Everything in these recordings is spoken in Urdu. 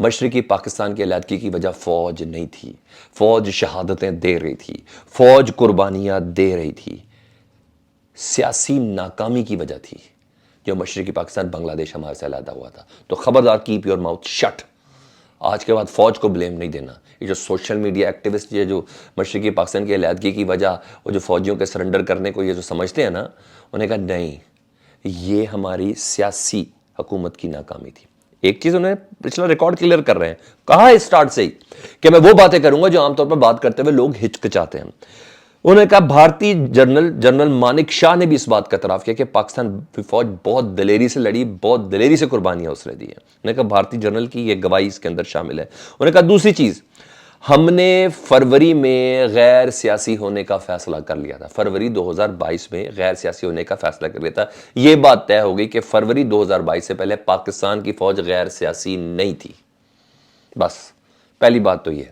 مشرقی پاکستان کی علیحدگی کی وجہ فوج نہیں تھی، فوج شہادتیں دے رہی تھی، فوج قربانیاں دے رہی تھی، سیاسی ناکامی کی وجہ تھی جو مشرقی پاکستان بنگلہ دیش ہمارے سے علیحدہ ہوا تھا. تو خبردار، کیپ یور ماؤتھ شٹ. آج کے بعد فوج کو بلیم نہیں دینا. یہ جو سوشل میڈیا ایکٹیوسٹ یہ جو مشرقی پاکستان کی علیحدگی کی وجہ وہ جو فوجیوں کے سرنڈر کرنے کو یہ جو سمجھتے ہیں نا، انہیں کہا نہیں، یہ ہماری سیاسی حکومت کی ناکامی تھی. ایک چیز انہیں پچھلا ریکارڈ کلیئر کر رہے ہیں، کہا اسٹارٹ سے ہی کہ میں وہ باتیں کروں گا جو عام طور پر بات کرتے ہوئے لوگ ہچکچاتے ہیں. انہوں نے کہا بھارتی جنرل مانک شاہ نے بھی اس بات کا اعتراف کیا کہ پاکستان فوج بہت دلیری سے لڑی، بہت دلیری سے قربانیاں اس نے دی ہیں. انہوں نے کہا بھارتی جنرل کی یہ گواہی اس کے اندر شامل ہے. انہوں نے کہا دوسری چیز، ہم نے فروری میں غیر سیاسی ہونے کا فیصلہ کر لیا تھا. فروری 2022 میں غیر سیاسی ہونے کا فیصلہ کر لیا تھا. یہ بات طے ہو گئی کہ فروری 2022 سے پہلے پاکستان کی فوج غیر سیاسی نہیں تھی. بس پہلی بات تو یہ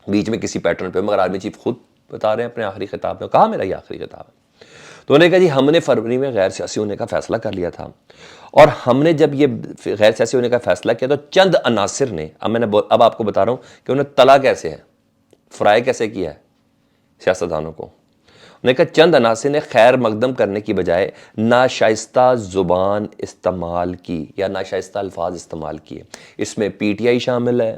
بیچ میں کسی پیٹرن پہ، مگر آرمی چیف خود بتا رہے ہیں اپنے آخری خطاب میں، کہا میرا یہ آخری خطاب ہے. تو انہوں نے کہا جی ہم نے فروری میں غیر سیاسی ہونے کا فیصلہ کر لیا تھا، اور ہم نے جب یہ غیر سیاسی ہونے کا فیصلہ کیا تو چند عناصر نے، اب آپ کو بتا رہا ہوں کہ انہیں تلا کیسے ہے، فرائی کیسے کیا ہے سیاستدانوں کو. انہوں نے کہا چند عناصر نے خیر مقدم کرنے کی بجائے ناشائستہ زبان استعمال کی یا ناشائستہ الفاظ استعمال کیے. اس میں پی ٹی آئی شامل ہے،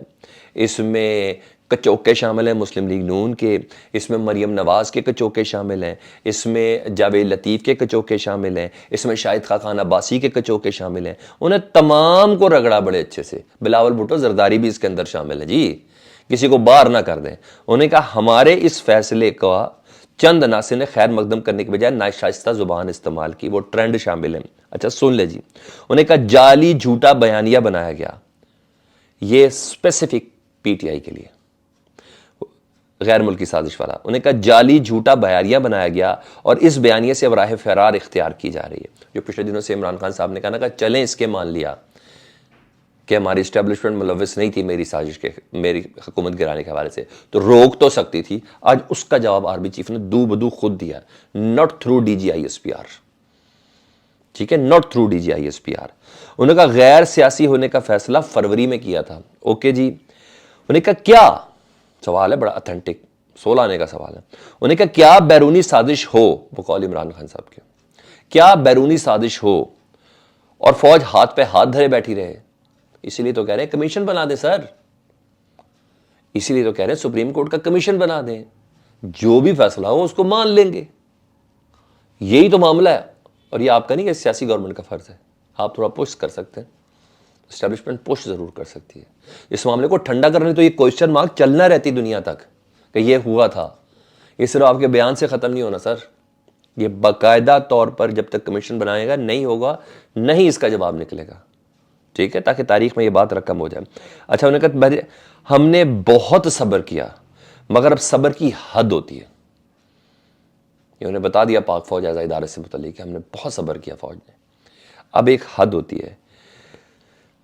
اس میں کچوکے شامل ہیں مسلم لیگ نون کے، اس میں مریم نواز کے کچوکے شامل ہیں، اس میں جاوید لطیف کے کچوکے شامل ہیں، اس میں شاہد خاقان عباسی کے کچوکے شامل ہیں. انہیں تمام کو رگڑا بڑے اچھے سے. بلاول بھٹو زرداری بھی اس کے اندر شامل ہے جی، کسی کو باہر نہ کر دیں. انہوں نے کہا ہمارے اس فیصلے کا چند عناصر نے خیر مقدم کرنے کے بجائے ناشائستہ زبان استعمال کی، وہ ٹرینڈ شامل ہیں. اچھا سن لے جی. انہوں نے کہا جعلی جھوٹا بیانیہ بنایا گیا، یہ اسپیسیفک پی ٹی آئی کے لیے غیر ملکی سازش والا. انہوں نے کہا جعلی جھوٹا بیانیہ بنایا گیا اور اس بیانیے سے اب راہ فرار اختیار کی جا رہی ہے. جو پچھلے دنوں سے عمران خان صاحب نے کہا نا کہ چلیں اس کے مان لیا کہ ہماری اسٹیبلشمنٹ ملوث نہیں تھی میری سازش کے، میری حکومت گرانے کے حوالے سے، تو روک تو سکتی تھی. آج اس کا جواب آرمی چیف نے دو بدو خود دیا، not through D G I S P R. ٹھیک ہے، not through D G I S P R. انہوں نے کہا غیر سیاسی ہونے کا فیصلہ فروری میں کیا تھا. اوکے جی. انہوں نے کہا کیا، سوال ہے بڑا اتھینٹک، 16 آنے کا سوال ہے. انہوں نے کہا کیا بیرونی سازش ہو، وہ قول عمران خان صاحب کے، کیا بیرونی سازش ہو اور فوج ہاتھ پہ ہاتھ دھرے بیٹھی رہے، اسی لیے تو کہہ رہے ہیں کمیشن بنا دیں سر، اسی لیے تو کہہ رہے ہیں سپریم کورٹ کا کمیشن بنا دیں، جو بھی فیصلہ ہو اس کو مان لیں گے. یہی تو معاملہ ہے. اور یہ آپ کا نہیں کہ سیاسی گورنمنٹ کا فرض ہے، آپ تھوڑا پش کر سکتے ہیں، اسٹیبلشمنٹ پش ضرور کر سکتی ہے. اس معاملے کو ٹھنڈا کرنے تو یہ کوشچن مارک چلنا رہتی دنیا تک کہ یہ ہوا تھا. یہ صرف آپ کے بیان سے ختم نہیں ہونا سر، یہ باقاعدہ طور پر جب تک کمیشن بنائے گا نہیں ہوگا، نہیں اس کا جواب نکلے گا. ٹھیک ہے، تاکہ تاریخ میں یہ بات رقم ہو جائے. اچھا انہوں نے کہا ہم نے بہت صبر کیا مگر اب صبر کی حد ہوتی ہے. یہ انہیں بتا دیا پاک فوج اعضاء ادارے سے متعلق کہ ہم نے بہت صبر کیا فوج نے، اب ایک حد ہوتی ہے.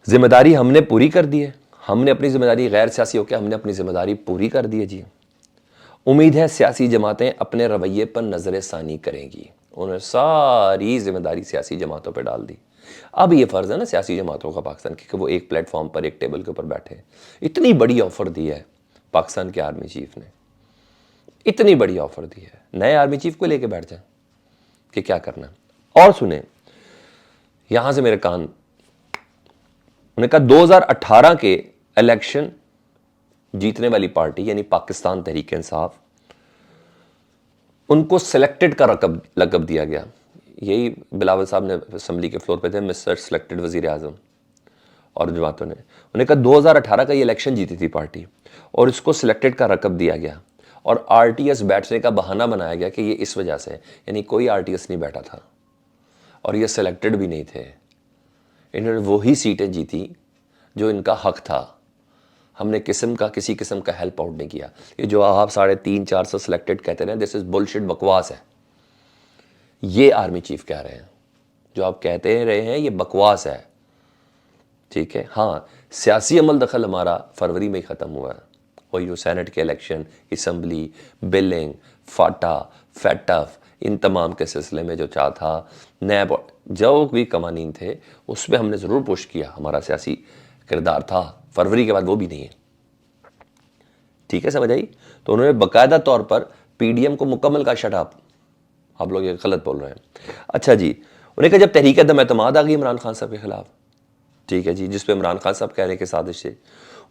ذمہ داری ہم نے پوری کر دی ہے، ہم نے اپنی ذمہ داری غیر سیاسی ہو کے ہم نے اپنی ذمہ داری پوری کر دی ہے جی. امید ہے سیاسی جماعتیں اپنے رویے پر نظر ثانی کریں گی. انہوں نے ساری ذمہ داری سیاسی جماعتوں پہ ڈال دی. اب یہ فرض ہے نا سیاسی جماعتوں کا پاکستان کی کہ وہ ایک پلیٹ فارم پر ایک ٹیبل کے اوپر بیٹھے. اتنی بڑی آفر دی ہے پاکستان کے آرمی چیف نے، اتنی بڑی آفر دی ہے، نئے آرمی چیف کو لے کے بیٹھ جائیں کہ کیا کرنا. اور سنیں یہاں سے میرے کان، انہوں نے کہا 2018 کے الیکشن جیتنے والی پارٹی یعنی پاکستان تحریک انصاف، ان کو سلیکٹڈ کا لقب دیا گیا. یہی بلاول صاحب نے اسمبلی کے فلور پہ تھے، مسٹر سلیکٹڈ وزیر اعظم اور جماعتوں نے. انہوں نے کہا 2018 کا یہ الیکشن جیتی تھی پارٹی اور اس کو سلیکٹڈ کا رقب دیا گیا اور آر ٹی ایس بیٹھنے کا بہانہ بنایا گیا کہ یہ اس وجہ سے، یعنی کوئی آر ٹی ایس نہیں بیٹھا تھا اور یہ سلیکٹڈ بھی نہیں تھے. انہوں نے وہی سیٹیں جیتی جو ان کا حق تھا. ہم نے کسی قسم کا ہیلپ آؤٹ نہیں کیا. یہ جو آپ 350-400 سلیکٹڈ کہتے ہیں دس از بلشٹ، بکواس ہے. یہ آرمی چیف کہہ رہے ہیں، جو آپ کہتے رہے ہیں یہ بکواس ہے. ٹھیک ہے، ہاں سیاسی عمل دخل ہمارا فروری میں ہی ختم ہوا ہے. وہی جو سینٹ کے الیکشن، اسمبلی، بلنگ، فاٹا، فیٹف، ان تمام کے سلسلے میں جو چاہ تھا، نیب، جو بھی قوانین تھے اس پہ ہم نے ضرور پوش کیا. ہمارا سیاسی کردار تھا، فروری کے بعد وہ بھی نہیں ہے. ٹھیک ہے، سمجھ آئی؟ تو انہوں نے باقاعدہ طور پر پی ڈی ایم کو مکمل کا شٹ اپ، آپ لوگ یہ غلط بول رہے ہیں. اچھا جی، انہیں کہا جب تحریک عدم اعتماد آ گئی عمران خان صاحب کے خلاف، ٹھیک ہے جی، جس پہ عمران خان صاحب کہہ رہے ہیں کہ سازش ہے،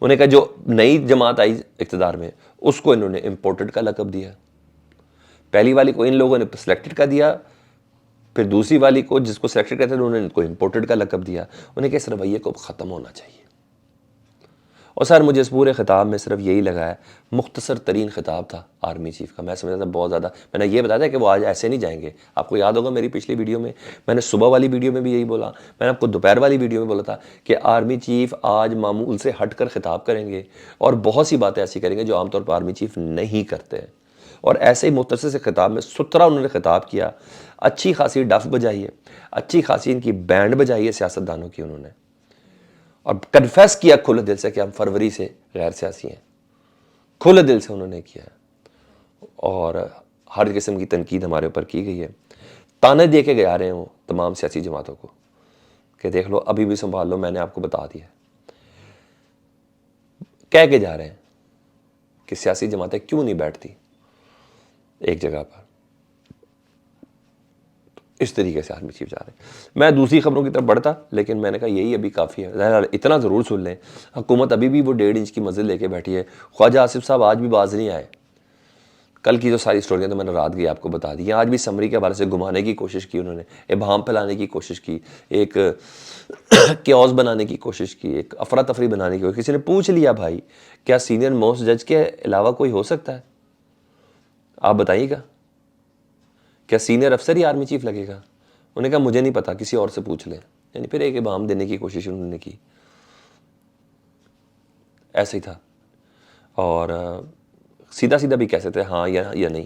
انہیں کہا جو نئی جماعت آئی اقتدار میں اس کو انہوں نے امپورٹڈ کا لقب دیا. پہلی والی کو ان لوگوں نے سلیکٹڈ کا دیا، پھر دوسری والی کو جس کو سلیکٹڈ کرتے تھے انہوں نے ان کو امپورٹڈ کا لقب دیا. انہیں کہ اس رویے کو ختم ہونا چاہیے. اور سر مجھے اس پورے خطاب میں صرف یہی لگا ہے، مختصر ترین خطاب تھا آرمی چیف کا. میں سمجھا تھا بہت زیادہ، میں نے یہ بتایا تھا کہ وہ آج ایسے نہیں جائیں گے. آپ کو یاد ہوگا میری پچھلی ویڈیو میں نے صبح والی ویڈیو میں بھی یہی بولا، میں نے آپ کو دوپہر والی ویڈیو میں بولا تھا کہ آرمی چیف آج معمول سے ہٹ کر خطاب کریں گے اور بہت سی باتیں ایسی کریں گے جو عام طور پر آرمی چیف نہیں کرتے ہیں. اور ایسے ہی مختصر سے خطاب میں 17 انہوں نے خطاب کیا. اچھی خاصی ڈف بجائی ہے، اچھی خاصی ان کی بینڈ بجائی ہے سیاستدانوں کی انہوں نے، اور کنفیس کیا کھلے دل سے کہ ہم فروری سے غیر سیاسی ہیں. کھلے دل سے انہوں نے کیا ہے، اور ہر قسم کی تنقید ہمارے اوپر کی گئی ہے. تانے دے کے گیا رہے ہوں تمام سیاسی جماعتوں کو کہ دیکھ لو ابھی بھی سنبھال لو، میں نے آپ کو بتا دیا. کہہ کے جا رہے ہیں کہ سیاسی جماعتیں کیوں نہیں بیٹھتی ایک جگہ پر. اس طریقے سے آرمی چیف جا رہے ہیں. میں دوسری خبروں کی طرف بڑھتا، لیکن میں نے کہا یہی ابھی کافی ہے. ظاہر اتنا ضرور سن لیں، حکومت ابھی بھی وہ 1.5 انچ کی منزل لے کے بیٹھی ہے. خواجہ آصف صاحب آج بھی باز نہیں آئے. کل کی جو ساری سٹوریاں تو میں نے رات گئی آپ کو بتا دی. آج بھی سمری کے حوالے سے گھمانے کی کوشش کی انہوں نے، ابہام پھیلانے کی کوشش کی، ایک کیوس بنانے کی کوشش کی، ایک افراتفری بنانے کی. کسی نے پوچھ لیا بھائی کیا سینئر موسٹ جج کے علاوہ کوئی ہو سکتا ہے؟ آپ بتائیے گا، کیا سینئر افسر ہی آرمی چیف لگے گا؟ انہوں نے کہا مجھے نہیں پتا، کسی اور سے پوچھ لیں. یعنی پھر ایک ابہام دینے کی کوشش انہوں نے کی. ایسا ہی تھا. اور سیدھا سیدھا بھی کہہ سکتے ہیں ہاں یا نہیں.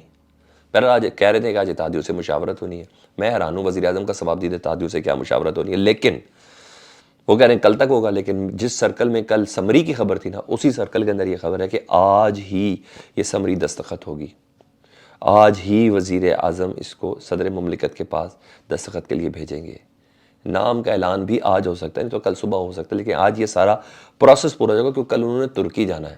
پہلے آج کہہ رہے تھے کہ آج اتحادیوں سے مشاورت ہونی ہے. میں حیران ہوں وزیر اعظم کا ثواب دید اتحادیوں سے کیا مشاورت ہونی ہے. لیکن وہ کہہ رہے ہیں کل تک ہوگا، لیکن جس سرکل میں کل سمری کی خبر تھی نا، اسی سرکل کے اندر یہ خبر ہے کہ آج ہی یہ سمری دستخط ہوگی. آج ہی وزیر اعظم اس کو صدر مملکت کے پاس دستخط کے لیے بھیجیں گے. نام کا اعلان بھی آج ہو سکتا ہے، نہیں تو کل صبح ہو سکتا ہے، لیکن آج یہ سارا پروسیس پورا ہو جائے گا کیونکہ کل انہوں نے ترکی جانا ہے.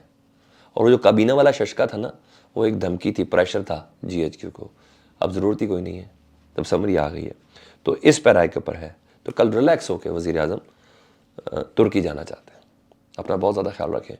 اور وہ جو کابینہ والا ششکا تھا نا، وہ ایک دھمکی تھی، پریشر تھا جی ایچ کیو کو. اب ضرورت ہی کوئی نہیں ہے، تب سمری آ گئی ہے. تو اس پیرائے کے اوپر ہے، تو کل ریلیکس ہو کے وزیر اعظم ترکی جانا چاہتے ہیں. اپنا بہت زیادہ خیال رکھیں.